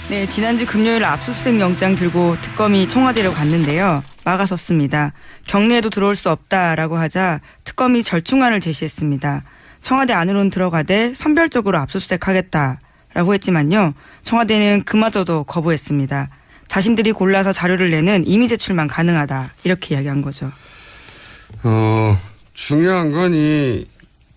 네, 지난주 금요일 압수수색 영장 들고 특검이 청와대로 갔는데요. 막아섰습니다. 경내에도 들어올 수 없다라고 하자 특검이 절충안을 제시했습니다. 청와대 안으로는 들어가되 선별적으로 압수수색하겠다라고 했지만요. 청와대는 그마저도 거부했습니다. 자신들이 골라서 자료를 내는 임의 제출만 가능하다 이렇게 이야기한 거죠. 중요한 건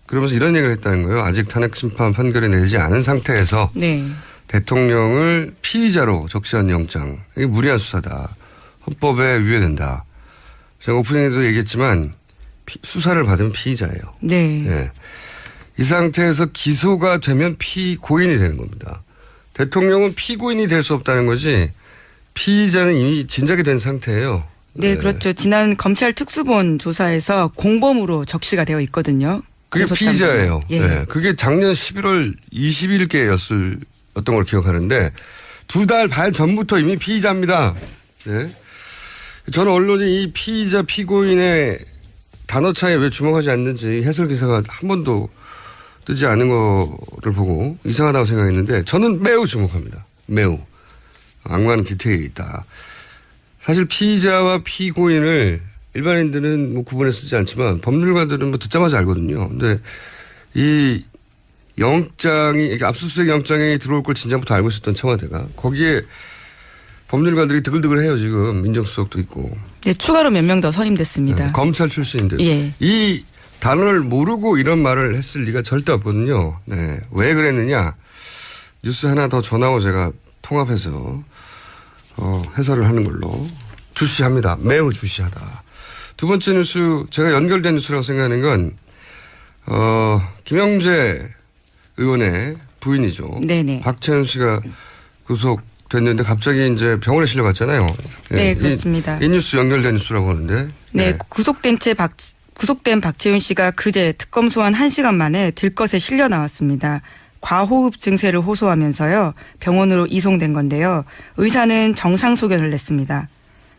그러면서 이런 얘기를 했다는 거예요. 아직 탄핵 심판 판결이 내리지 않은 상태에서 네. 대통령을 피의자로 적시한 영장. 이게 무리한 수사다. 헌법에 위배된다. 제가 오프닝에도 얘기했지만 수사를 받으면 피의자예요. 네. 예. 이 상태에서 기소가 되면 피고인이 되는 겁니다. 대통령은 피고인이 될 수 없다는 거지 피의자는 이미 진작이 된 상태예요. 네, 그렇죠. 지난 검찰 특수본 조사에서 공범으로 적시가 되어 있거든요. 그게 피의자예요. 예. 네. 그게 작년 11월 20일께였던 걸 기억하는데 2달 반 전부터 이미 피의자입니다. 네. 저는 언론이 이 피의자 피고인의 단어 차이에 왜 주목하지 않는지 해설 기사가 한 번도 뜨지 않은 거를 보고 이상하다고 생각했는데 저는 매우 주목합니다. 매우. 악마는 디테일이 있다. 사실 피의자와 피고인을 일반인들은 뭐 구분해 쓰지 않지만 법률가들은 뭐 듣자마자 알거든요. 근데 이 영장이, 압수수색 영장이 들어올 걸 진작부터 알고 있었던 청와대가 거기에 법률가들이 드글드글해요 지금. 민정수석도 있고. 네, 추가로 몇 명 더 선임됐습니다. 네, 검찰 출신인데. 예. 이 단어를 모르고 이런 말을 했을 리가 절대 없거든요. 네. 왜 그랬느냐. 뉴스 하나 더 전하고 제가 통합해서 해설을 하는 걸로 주시합니다. 매우 주시하다. 두 번째 뉴스, 제가 연결된 뉴스라고 생각하는 건 김영재 의원의 부인이죠. 네네. 박채윤 씨가 구속됐는데 갑자기 이제 병원에 실려갔잖아요. 네, 그렇습니다. 이 뉴스 연결된 뉴스라고 하는데. 네, 구속된 박채윤 씨가 그제 특검 소환 1시간 만에 들것에 실려 나왔습니다. 과호흡 증세를 호소하면서요. 병원으로 이송된 건데요. 의사는 정상 소견을 냈습니다.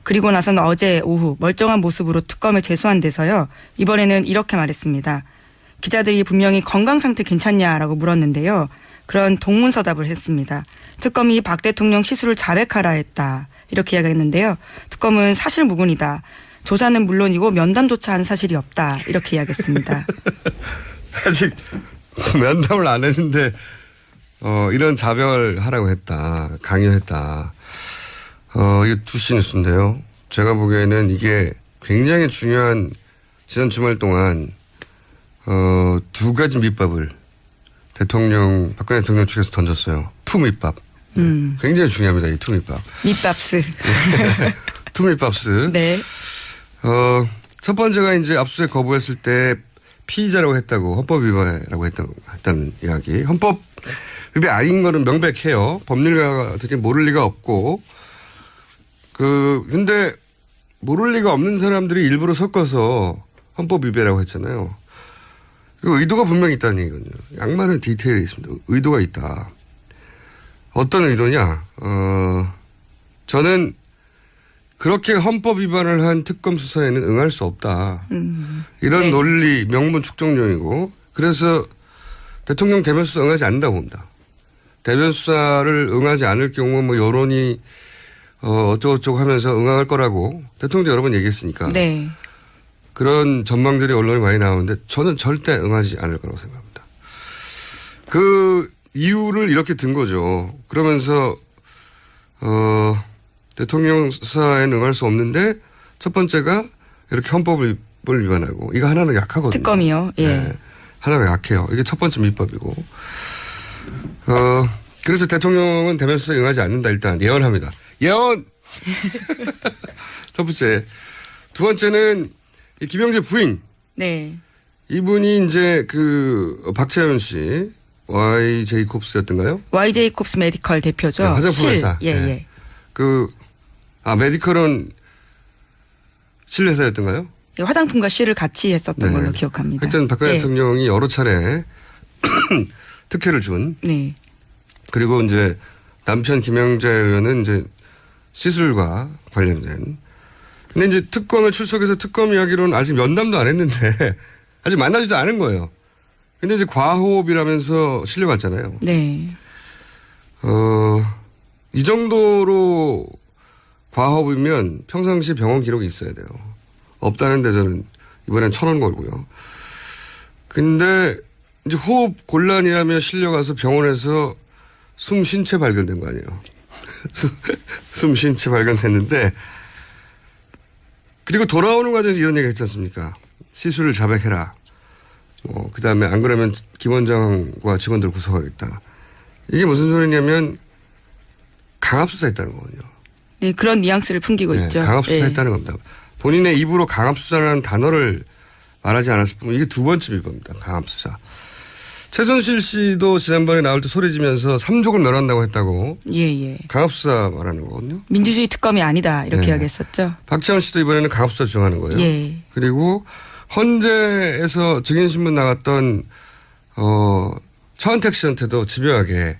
그리고 나서는 어제 오후 멀쩡한 모습으로 특검에 제소한 데서요. 이번에는 이렇게 말했습니다. 기자들이 분명히 건강 상태 괜찮냐라고 물었는데요. 그런 동문서답을 했습니다. 특검이 박 대통령 시술을 자백하라 했다. 이렇게 이야기했는데요. 특검은 사실무근이다. 조사는 물론이고 면담조차 한 사실이 없다. 이렇게 이야기했습니다. 아직 면담을 안 했는데 이런 자백을 했다. 강요했다. 이게 두시 뉴스인데요. 제가 보기에는 이게 굉장히 중요한 지난 주말 동안 두 가지 밑밥을 박근혜 대통령 측에서 던졌어요. 투밑밥. 굉장히 중요합니다. 이 투밑밥. 밑밥스. 투밑밥스. 네. 첫 번째가 이제 압수수색 거부했을 때 피의자라고 했다고 헌법 위반이라고 했다는 이야기. 헌법 위반 아닌 거는 명백해요. 법률가들이 모를 리가 없고. 근데 모를 리가 없는 사람들이 일부러 섞어서 헌법 위반이라고 했잖아요. 그리고 의도가 분명히 있다는 얘기거든요. 양만한 디테일이 있습니다. 의도가 있다. 어떤 의도냐. 저는 그렇게 헌법 위반을 한 특검 수사에는 응할 수 없다. 이런 네. 논리, 명분 축적용이고 그래서 대통령 대면 수사 응하지 않는다고 봅니다. 대면 수사를 응하지 않을 경우 뭐 여론이 어쩌고저쩌고 하면서 응할 거라고 대통령도 여러 번 얘기했으니까. 네. 그런 전망들이 언론에 많이 나오는데 저는 절대 응하지 않을 거라고 생각합니다. 그 이유를 이렇게 든 거죠. 그러면서 대통령 수사에는 응할 수 없는데 첫 번째가 이렇게 헌법을 위반하고 이거 하나는 약하거든요. 특검이요. 예. 네. 하나가 약해요. 이게 첫 번째 밑밥이고. 그래서 대통령은 대면 수사에 응하지 않는다 일단 예언합니다. 예언! 첫 번째. 두 번째는 이 김영재 부인. 네. 이분이 이제 박채윤 씨 YJ콥스였던가요? YJ콥스 메디컬 대표죠. 네, 화장품 회사. 예, 네. 예. 메디컬은 실 회사였던가요? 예, 화장품과 실을 같이 했었던 걸로 기억합니다. 하여튼 박근혜 대통령이 여러 차례 특혜를 준. 네. 그리고 이제 남편 김영재 의원은 이제 시술과 관련된. 근데 이제 특검에 출석해서 특검 이야기로는 아직 면담도 안 했는데 아직 만나지도 않은 거예요. 근데 이제 과호흡이라면서 실려갔잖아요. 네. 이 정도로 과호흡이면 평상시 병원 기록이 있어야 돼요. 없다는데 저는 이번엔 1,000원 걸고요. 근데 이제 호흡 곤란이라며 실려가서 병원에서 숨 쉰 채 발견된 거 아니에요. 숨 쉰 채 발견됐는데 그리고 돌아오는 과정에서 이런 얘기 했지 않습니까? 시술을 자백해라. 그다음에 안 그러면 김 원장과 직원들 구속하겠다. 이게 무슨 소리냐면 강압수사했다는 거거든요. 네, 그런 뉘앙스를 풍기고 있죠. 강압수사했다는 겁니다. 본인의 입으로 강압수사라는 단어를 말하지 않았을 뿐 이게 두 번째 비법입니다. 강압수사. 최순실 씨도 지난번에 나올 때 소리지면서 삼족을 멸한다고 했다고. 예. 강압수사 말하는 거거든요. 민주주의 특검이 아니다 이렇게 이야기했었죠. 박지원 씨도 이번에는 강압수사 주장하는 거예요. 예. 그리고 헌재에서 증인신문 나갔던 차은택 씨한테도 집요하게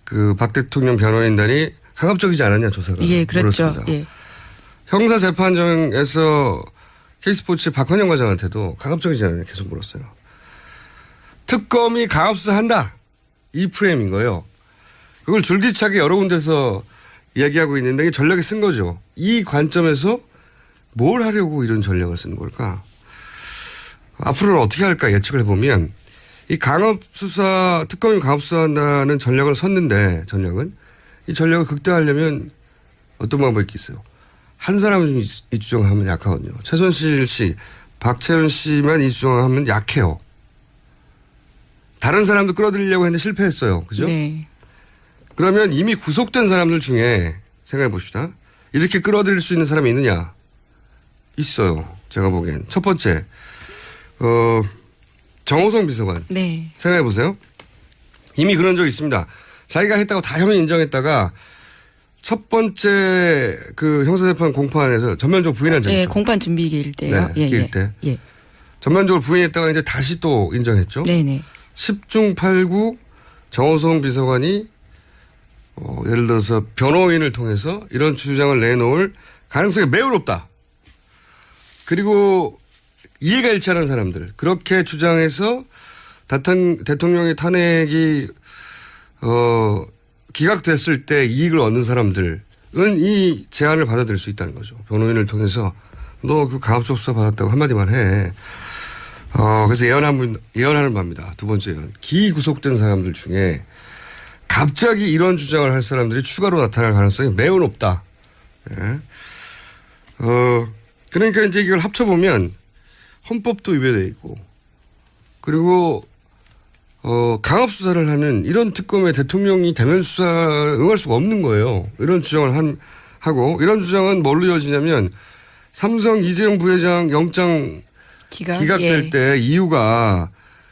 그 박 대통령 변호인단이 강압적이지 않았냐 조사가. 예, 그렇죠. 물었습니다. 예. 형사재판정에서 K스포츠 박헌영 과장한테도 강압적이지 않았냐 계속 물었어요. 특검이 강압수사한다. 이 프레임인 거예요. 그걸 줄기차게 여러 군데서 이야기하고 있는데 이게 전략에 쓴 거죠. 이 관점에서 뭘 하려고 이런 전략을 쓰는 걸까? 앞으로는 어떻게 할까 예측을 해보면 이 강압수사, 특검이 강압수사한다는 전략을 썼는데 이 전략을 극대화하려면 어떤 방법이 있겠어요? 한 사람은 이 주장을 하면 약하거든요. 최순실 씨, 박채윤 씨만 이 주장을 하면 약해요. 다른 사람도 끌어들이려고 했는데 실패했어요. 그죠? 네. 그러면 이미 구속된 사람들 중에 생각해 봅시다. 이렇게 끌어들일 수 있는 사람이 있느냐? 있어요. 제가 보기엔. 첫 번째, 정호성 비서관. 네. 생각해 보세요. 이미 그런 적이 있습니다. 자기가 했다고 다 혐의 인정했다가 첫 번째 그 형사재판 공판에서 전면적으로 부인한 적이 있죠. 공판 준비기일 때요. 네, 기일 때. 전면적으로 부인했다가 이제 다시 또 인정했죠. 네네. 10중 8구 정호성 비서관이 예를 들어서 변호인을 통해서 이런 주장을 내놓을 가능성이 매우 높다. 그리고 이해가 일치하는 사람들 그렇게 주장해서 대통령의 탄핵이 기각됐을 때 이익을 얻는 사람들은 이 제안을 받아들일 수 있다는 거죠. 변호인을 통해서 너 그 강압적 수사 받았다고 한마디만 해. 그래서 예언하는 바입니다. 두 번째 예언. 기구속된 사람들 중에 갑자기 이런 주장을 할 사람들이 추가로 나타날 가능성이 매우 높다. 예. 그러니까 이제 이걸 합쳐보면 헌법도 위배되어 있고 그리고 강압수사를 하는 이런 특검에 대통령이 대면 수사에 응할 수가 없는 거예요. 이런 주장을 하고 이런 주장은 뭘로 이어지냐면 삼성 이재용 부회장 영장 기각될 때 이유가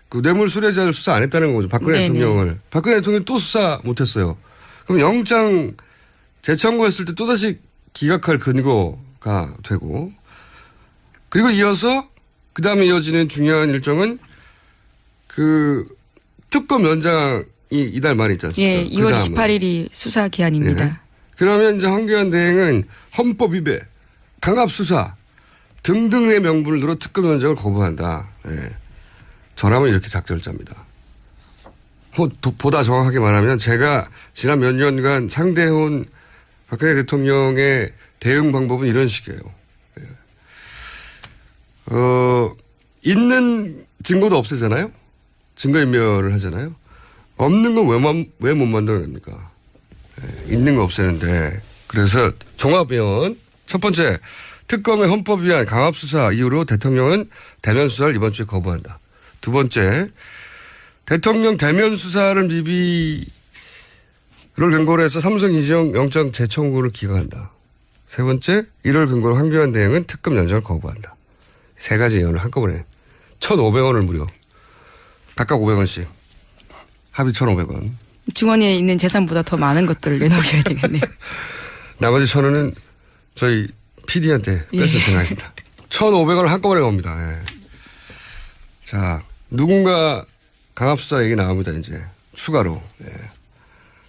그 뇌물 수뢰자를 수사 안 했다는 거죠. 박근혜 대통령을. 박근혜 대통령이 또 수사 못했어요. 그럼 영장 재청구했을 때 또다시 기각할 근거가 되고 그리고 이어서 그다음에 이어지는 중요한 일정은 그 특검 연장이 이달 말에 있지 않습니까? 예, 2월 28일이 수사 기한입니다. 예. 그러면 이제 황교안 대행은 헌법 위배, 강압 수사 등등의 명분을 들어 특검 연장을 거부한다. 예. 저라면 이렇게 작절자입니다. 보다 정확하게 말하면 제가 지난 몇 년간 상대해온 박근혜 대통령의 대응 방법은 이런 식이에요. 예. 있는 증거도 없애잖아요. 증거인멸을 하잖아요. 없는 건 왜 못 만들어냅니까? 예. 있는 거 없애는데. 그래서 종합위원 첫 번째 특검의 헌법 위반 강압수사 이후로 대통령은 대면 수사를 이번 주에 거부한다. 두 번째 대통령 대면 수사를 미비를 근거로 해서 삼성 이재용 영장 재청구를 기각한다. 세 번째 이를 근거로 황교안 대행은 특검 연장을 거부한다. 세 가지 예언을 한꺼번에 1,500원을 무려 각각 500원씩 합의 1,500원. 중원에 있는 재산보다 더 많은 것들을 내놓으셔야 되겠네요. 나머지 1,000원은 저희 PD한테 뺏을 생각입니다. 1,500원을 한꺼번에 겁니다. 예. 자, 누군가 강압수사 얘기 나옵니다, 이제. 추가로. 예.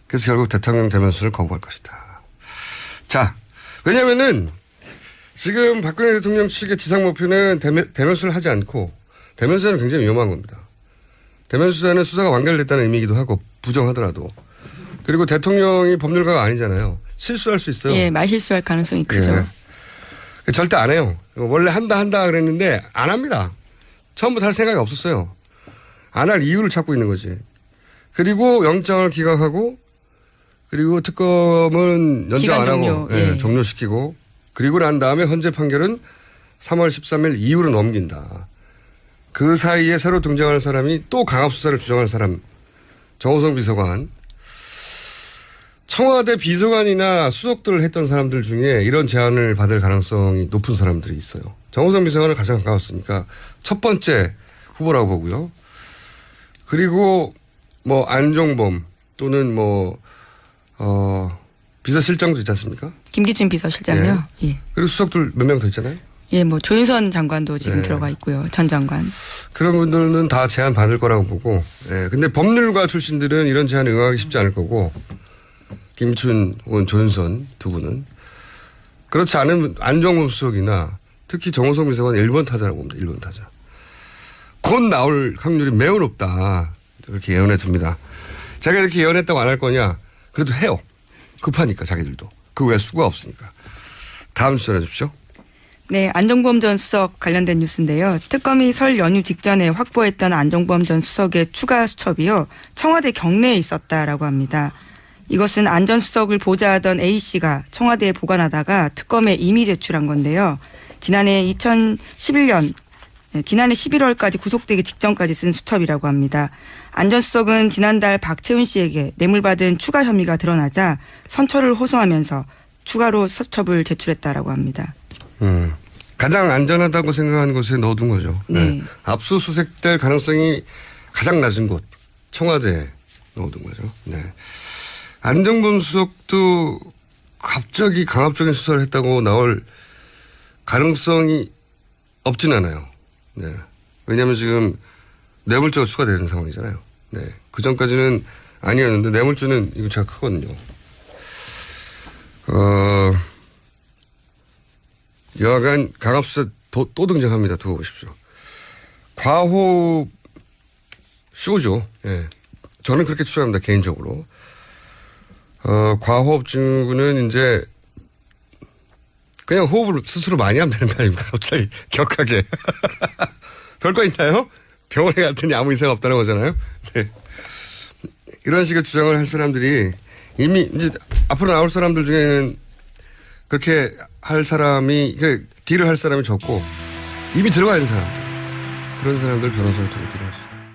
그래서 결국 대통령 대면수를 거부할 것이다. 자, 왜냐면은 지금 박근혜 대통령 측의 지상 목표는 대면수를 하지 않고 대면수사는 굉장히 위험한 겁니다. 대면수사는 수사가 완결됐다는 의미이기도 하고 부정하더라도 그리고 대통령이 법률가가 아니잖아요. 실수할 수 있어요. 예, 말실수할 가능성이 크죠. 예. 절대 안 해요. 원래 한다 그랬는데 안 합니다. 처음부터 할 생각이 없었어요. 안 할 이유를 찾고 있는 거지. 그리고 영장을 기각하고 그리고 특검은 연장 안 하고 예. 종료시키고 그리고 난 다음에 헌재 판결은 3월 13일 이후로 넘긴다. 그 사이에 새로 등장하는 사람이 또 강압수사를 주장하는 사람 정호성 비서관. 청와대 비서관이나 수석들을 했던 사람들 중에 이런 제안을 받을 가능성이 높은 사람들이 있어요. 정호성 비서관은 가장 가까웠으니까 첫 번째 후보라고 보고요. 그리고 뭐 안종범 또는 비서실장도 있지 않습니까? 김기춘 비서실장요. 예. 예. 그리고 수석들 몇 명 더 있잖아요. 예, 뭐 조윤선 장관도 지금 네. 들어가 있고요. 전 장관. 그런 분들은 다 제안 받을 거라고 보고. 예. 근데 법률가 출신들은 이런 제안에 응하기 쉽지 않을 거고. 김춘 혹은 조윤선 두 분은. 그렇지 않은 안종범 수석이나 특히 정호성 비서관 1번 타자라고 봅니다. 1번 타자. 곧 나올 확률이 매우 높다. 그렇게 예언해 둡니다. 제가 이렇게 예언했다고 안 할 거냐. 그래도 해요. 급하니까 자기들도. 그 외에 수가 없으니까. 다음 주전해 주십시오. 네, 안종범 전 수석 관련된 뉴스인데요. 특검이 설 연휴 직전에 확보했던 안종범 전 수석의 추가 수첩이요. 청와대 경내에 있었다라고 합니다. 이것은 안 전 수석을 보좌하던 A씨가 청와대에 보관하다가 특검에 이미 제출한 건데요. 지난해 11월까지 구속되기 직전까지 쓴 수첩이라고 합니다. 안 전 수석은 지난달 박채훈 씨에게 뇌물받은 추가 혐의가 드러나자 선처를 호소하면서 추가로 수첩을 제출했다라고 합니다. 가장 안전하다고 생각하는 곳에 넣어둔 거죠. 네. 압수수색될 가능성이 가장 낮은 곳 청와대에 넣어둔 거죠. 네. 안종범 수석도 갑자기 강압적인 수사를 했다고 나올 가능성이 없진 않아요. 네. 왜냐하면 지금 뇌물죄가 추가되는 상황이잖아요. 네. 그 전까지는 아니었는데 뇌물죄는 이거 제가 크거든요. 여하간 강압수사 또 등장합니다. 두고 보십시오. 과호흡 쇼죠. 예. 저는 그렇게 추정합니다. 개인적으로. 과호흡 증후군은 이제 그냥 호흡을 스스로 많이 하면 되는 거 아닙니까? 갑자기 격하게. 별거 있나요? 병원에 갔더니 아무 이상 없다는 거잖아요. 네. 이런 식의 주장을 할 사람들이 이미 이제 앞으로 나올 사람들 중에는 그렇게 할 사람이, 딜을 할 사람이 적고 이미 들어가 있는 사람. 그런 사람들 변호사를 통해 딜을 할 수 있어요.